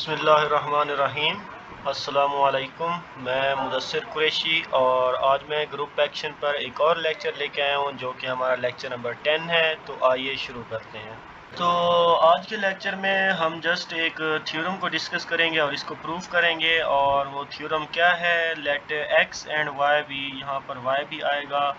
बिस्मिल्लाहिर्रहमानिर्रहीम। अस्सलामुअलैकुम। मैं मुदस्सिर कुरैशी और आज मैं ग्रुप एक्शन पर एक और लेक्चर लेके आया हूँ जो कि हमारा लेक्चर नंबर 10 है। तो आइए शुरू करते हैं। तो आज के लेक्चर में हम जस्ट एक थ्योरम को डिस्कस करेंगे और इसको प्रूव करेंगे। और वो थ्योरम क्या है, लेट एक्स एंड वाई भी, यहाँ पर वाई भी आएगा,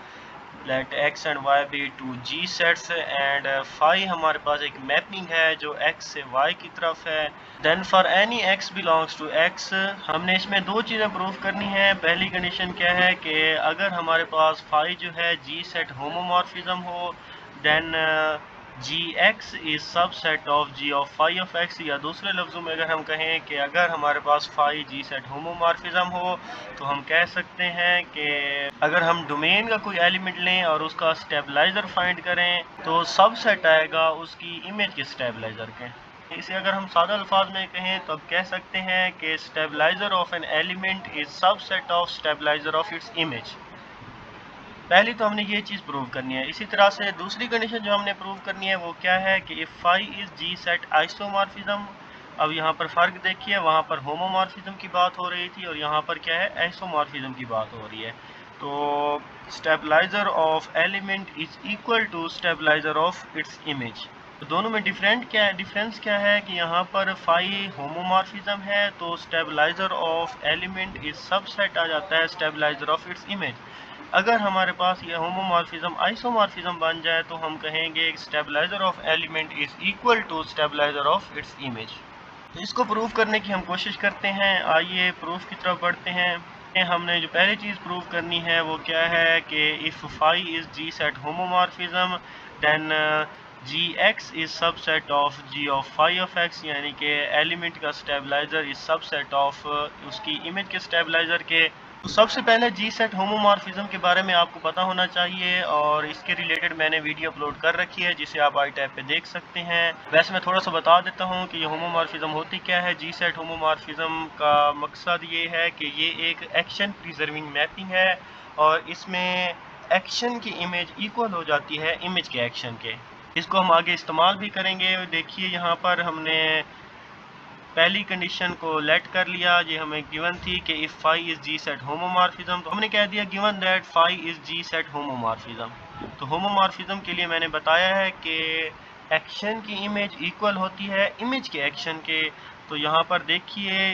let X and Y be two G sets and phi हमारे पास एक मैपिंग है जो एक्स से वाई की तरफ है। Then for any X belongs to X, हमने इसमें दो चीज़ें प्रूव करनी है। पहली कंडीशन क्या है कि अगर हमारे पास फाई जो है जी सेट होमोमॉर्फिज्म हो, then G x is subset of G of phi of X. या दूसरे लफ्ज़ों में अगर हम कहें कि अगर हमारे पास फाई जी सेट होमोमॉर्फिज्म हो तो हम कह सकते हैं कि अगर हम डोमेन का कोई एलिमेंट लें और उसका स्टेबलाइज़र फाइंड करें तो सबसेट आएगा उसकी इमेज के स्टेबलाइज़र के। इसे अगर हम सादा अल्फाज में कहें तो अब कह सकते हैं कि stabiliser of an element is subset of stabiliser of its image. पहली तो हमने ये चीज़ प्रूव करनी है। इसी तरह से दूसरी कंडीशन जो हमने प्रूव करनी है वो क्या है कि if phi is G set isomorphism. अब यहाँ पर फ़र्क देखिए, वहाँ पर होमोमॉर्फिज्म की बात हो रही थी और यहाँ पर क्या है, आइसोमॉर्फिज्म की बात हो रही है। तो stabiliser of element is equal to stabiliser of its image. तो दोनों में डिफरेंस क्या है कि यहाँ पर फाई होमोमॉर्फिज्म है तो stabiliser of element is subset आ जाता है स्टेबलाइज़र ऑफ इट्स इमेज। अगर हमारे पास ये होमोमॉर्फिज्म आइसोमॉर्फिज्म बन जाए तो हम कहेंगे stabiliser of element is equal to stabiliser of its image. तो इसको प्रूव करने की हम कोशिश करते हैं। आइए प्रूफ की तरफ बढ़ते हैं। हमने जो पहली चीज़ प्रूव करनी है वो क्या है कि if phi is G set homomorphism then G X is subset of G of phi of x, यानी कि एलिमेंट का स्टेबलाइज़र इज़ सबसेट ऑफ उसकी इमेज के स्टेबलाइज़र के। तो सबसे पहले जी सेट होमोमॉर्फिज्म के बारे में आपको पता होना चाहिए और इसके रिलेटेड मैंने वीडियो अपलोड कर रखी है जिसे आप आई टैब पे देख सकते हैं। वैसे मैं थोड़ा सा बता देता हूँ कि ये होमोमॉर्फिज्म होती क्या है। जी सेट होमोमॉर्फिज्म का मकसद ये है कि ये एक एक्शन प्रिजर्विंग मैपिंग है और इसमें एक्शन की इमेज इक्वल हो जाती है इमेज के एक्शन के। इसको हम आगे इस्तेमाल भी करेंगे। देखिए यहाँ पर हमने पहली कंडीशन को लेट कर लिया, ये हमें गिवन थी कि if phi is G set homomorphism, तो हमने कह दिया given that phi is G set homomorphism. तो होमोमॉर्फिज्म के लिए मैंने बताया है कि एक्शन की इमेज इक्वल होती है इमेज के एक्शन के। तो यहाँ पर देखिए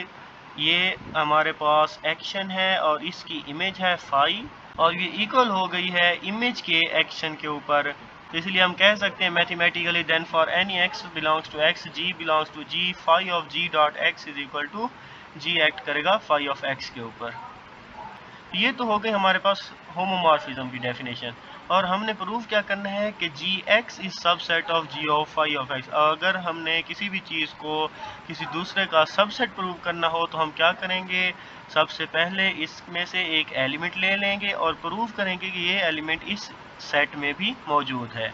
ये हमारे पास एक्शन है और इसकी इमेज है फाई और ये इक्वल हो गई है इमेज के एक्शन के ऊपर। तो इसलिए हम कह सकते हैं mathematically then for any X belongs to X G belongs to G phi of G dot X is equal to G act करेगा फाई ऑफ एक्स के ऊपर। ये तो हो गई हमारे पास होमोमॉर्फिज्म की डेफिनेशन। और हमने प्रूव क्या करना है कि G x is subset of G of phi of x. अगर हमने किसी भी चीज़ को किसी दूसरे का सबसेट प्रूव करना हो तो हम क्या करेंगे, सबसे पहले इसमें से एक एलिमेंट ले लेंगे और प्रूव करेंगे कि ये एलिमेंट इस सेट में भी मौजूद है।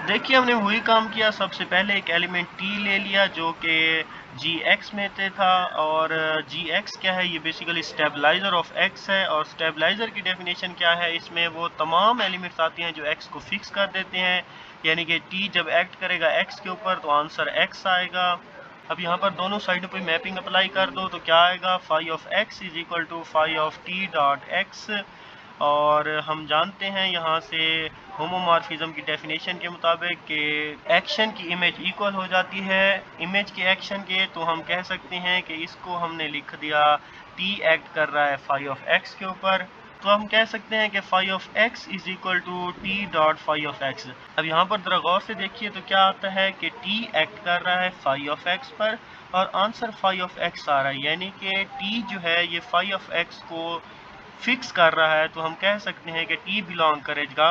देखिए हमने वही काम किया, सबसे पहले एक एलिमेंट टी ले लिया जो कि जी एक्स में से था और जी एक्स क्या है, ये बेसिकली स्टेबलाइज़र ऑफ एक्स है। और स्टेबलाइज़र की डेफिनेशन क्या है, इसमें वो तमाम एलिमेंट्स आती हैं जो एक्स को फिक्स कर देते हैं, यानी कि टी जब एक्ट करेगा एक्स के ऊपर तो आंसर एक्स आएगा। अब यहाँ पर दोनों साइडों पे मैपिंग अप्लाई कर दो तो क्या आएगा, phi of x is equal to phi of T dot X. और हम जानते हैं यहाँ से होमोमॉर्फिज्म की डेफिनेशन के मुताबिक कि एक्शन की इमेज इक्वल हो जाती है इमेज के एक्शन के। तो हम कह सकते हैं कि इसको हमने लिख दिया टी एक्ट कर रहा है फाई ऑफ एक्स के ऊपर। तो हम कह सकते हैं कि phi of x is equal to T dot phi of X. अब यहाँ पर जरा गौर से देखिए तो क्या आता है कि टी एक्ट कर रहा है फाई ऑफ एक्स पर और आंसर फाई ऑफ एक्स आ रहा है, यानी कि टी जो है ये फाई ऑफ एक्स को फिक्स कर रहा है। तो हम कह सकते हैं कि टी बिलोंग करेगा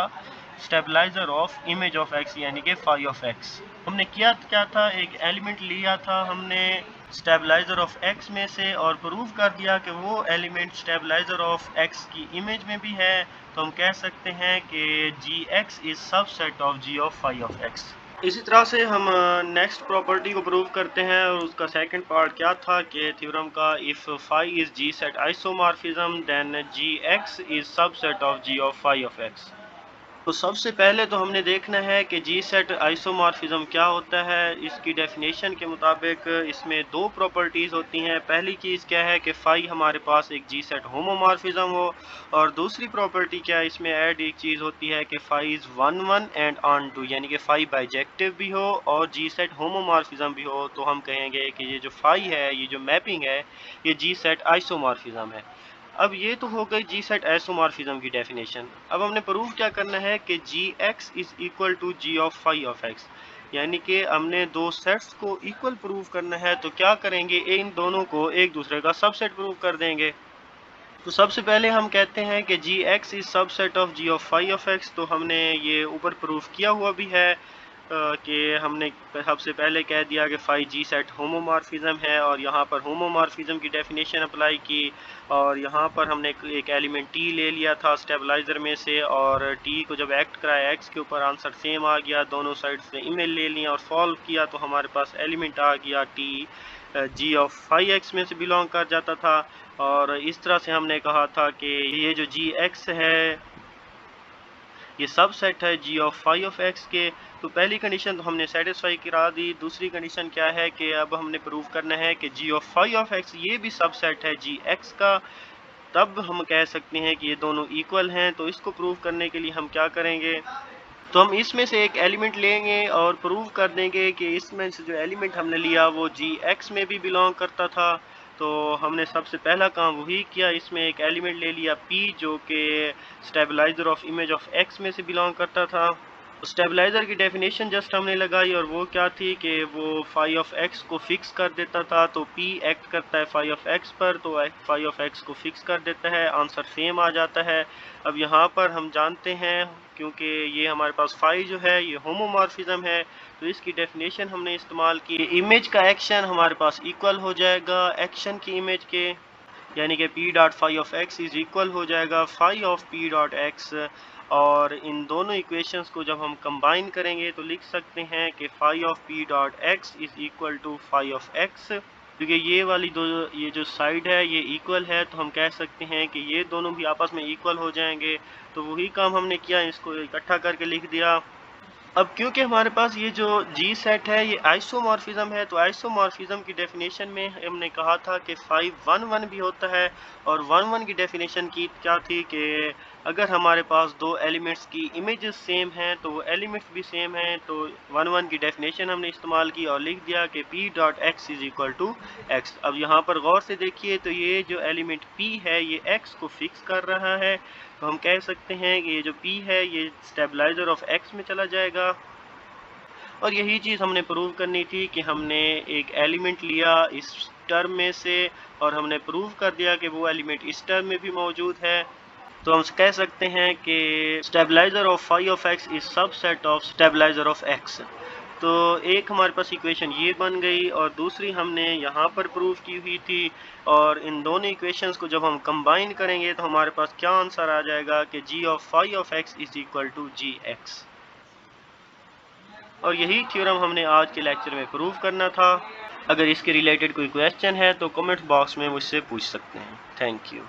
stabiliser of image of x, यानी कि फाई ऑफ एक्स। हमने किया क्या था, एक एलिमेंट लिया था हमने स्टेबलाइजर ऑफ एक्स में से और प्रूव कर दिया कि वो एलिमेंट स्टेबलाइजर ऑफ एक्स की इमेज में भी है। तो हम कह सकते हैं कि G x is subset of G of phi of x. इसी तरह से हम नेक्स्ट प्रॉपर्टी को प्रूव करते हैं और उसका सेकंड पार्ट क्या था कि थ्योरम का, if phi is G set isomorphism then G x is subset of G of phi of x. तो सबसे पहले तो हमने देखना है कि जी सेट आइसोमॉर्फिज्म क्या होता है। इसकी डेफिनेशन के मुताबिक इसमें दो प्रॉपर्टीज़ होती हैं। पहली चीज़ क्या है कि फाई हमारे पास एक जी सेट होमोमॉर्फिज्म हो, और दूसरी प्रॉपर्टी क्या है, इसमें ऐड एक चीज़ होती है कि phi is 1 1 and onto, यानी कि फाई बाइजेक्टिव भी हो और जी सेट होमोमॉर्फिज्म भी हो। तो हम कहेंगे कि ये जो फाई है, ये जो मैपिंग है, ये जी सेट आइसोमॉर्फिज्म है। अब ये तो हो गई जी सेट आइसोमॉर्फिज्म की डेफिनेशन। अब हमने प्रूव क्या करना है कि G x is equal to G of phi of x, यानी कि हमने दो सेट्स को इक्वल प्रूव करना है। तो क्या करेंगे, इन दोनों को एक दूसरे का सबसेट प्रूव कर देंगे। तो सबसे पहले हम कहते हैं कि G x is subset of G of phi of x. तो हमने ये ऊपर प्रूफ किया हुआ भी है कि हमने सबसे पहले कह दिया कि फाई जी सेट होमोमॉर्फिज्म है, और यहाँ पर होमोमॉर्फिज्म की डेफिनेशन अप्लाई की, और यहाँ पर हमने एक एलिमेंट टी ले लिया था स्टेबलाइजर में से, और टी को जब एक्ट कराया एक्स के ऊपर आंसर सेम आ गया, दोनों साइड से इमेज ले लिया और सॉल्व किया, तो हमारे पास एलिमेंट आ गया T G of phi X में से बिलोंग कर जाता था। और इस तरह से हमने कहा था कि ये जो जी एक्स है ये सब सेट है जी ऑफ फाई ऑफ एक्स के। तो पहली कंडीशन तो हमने सेटिस्फाई करा दी। दूसरी कंडीशन क्या है कि अब हमने प्रूव करना है कि G of phi of x ये भी सब सेट है जी एक्स का। तब हम कह सकते हैं कि ये दोनों इक्वल हैं। तो इसको प्रूव करने के लिए हम क्या करेंगे, तो हम इसमें से एक एलिमेंट लेंगे और प्रूव कर देंगे कि इसमें से जो एलिमेंट हमने लिया वो जी एक्स में भी बिलोंग करता था। तो हमने सबसे पहला काम वही किया, इसमें एक एलिमेंट ले लिया पी जो कि stabiliser of image of X में से बिलोंग करता था। स्टेबलाइजर की डेफिनेशन जस्ट हमने लगाई, और वो क्या थी कि वो फाई ऑफ एक्स को फिक्स कर देता था। तो पी एक्ट करता है फाई ऑफ एक्स पर, तो फाई ऑफ एक्स को फिक्स कर देता है, आंसर सेम आ जाता है। अब यहाँ पर हम जानते हैं क्योंकि ये हमारे पास फाई जो है ये होमोमॉर्फिज्म है, तो इसकी डेफिनेशन हमने इस्तेमाल की। इमेज का एक्शन हमारे पास इक्वल हो जाएगा एक्शन की इमेज के, यानी कि P dot phi of x is equal हो जाएगा phi of P dot X. और इन दोनों इक्वेशंस को जब हम कंबाइन करेंगे तो लिख सकते हैं कि phi of P dot X is equal to phi of X. क्योंकि ये वाली दो, ये जो साइड है ये इक्वल है, तो हम कह सकते हैं कि ये दोनों भी आपस में इक्वल हो जाएंगे। तो वही काम हमने किया, इसको इकट्ठा करके लिख दिया। अब क्योंकि हमारे पास ये जो जी सेट है ये आइसोमॉर्फिज्म है, तो आइसोमॉर्फिज्म की डेफिनेशन में हमने कहा था कि 5 1 1 भी होता है। और 1 1 की डेफिनेशन की क्या थी कि अगर हमारे पास दो एलिमेंट्स की इमेजेस सेम हैं तो वो एलिमेंट्स भी सेम हैं। तो 1 1 की डेफिनेशन हमने इस्तेमाल की और लिख दिया कि p dot X is equal to X. अब यहाँ पर गौर से देखिए, तो ये जो एलिमेंट p है ये x को फिक्स कर रहा है। तो हम कह सकते हैं कि ये जो p है ये स्टेबलाइजर ऑफ x में चला जाएगा। और यही चीज़ हमने प्रूव करनी थी कि हमने एक एलिमेंट लिया इस टर्म में से, और हमने प्रूव कर दिया कि वो एलिमेंट इस टर्म में भी मौजूद है। तो हम कह सकते हैं कि stabiliser of phi of x is subset of stabiliser of x. तो एक हमारे पास इक्वेशन ये बन गई, और दूसरी हमने यहाँ पर प्रूव की हुई थी। और इन दोनों इक्वेशंस को जब हम कंबाइन करेंगे तो हमारे पास क्या आंसर आ जाएगा कि G of phi of x is equal to G x. और यही थ्योरम हमने आज के लेक्चर में प्रूव करना था। अगर इसके रिलेटेड कोई क्वेश्चन है तो कमेंट बॉक्स में मुझसे पूछ सकते हैं। Thank you.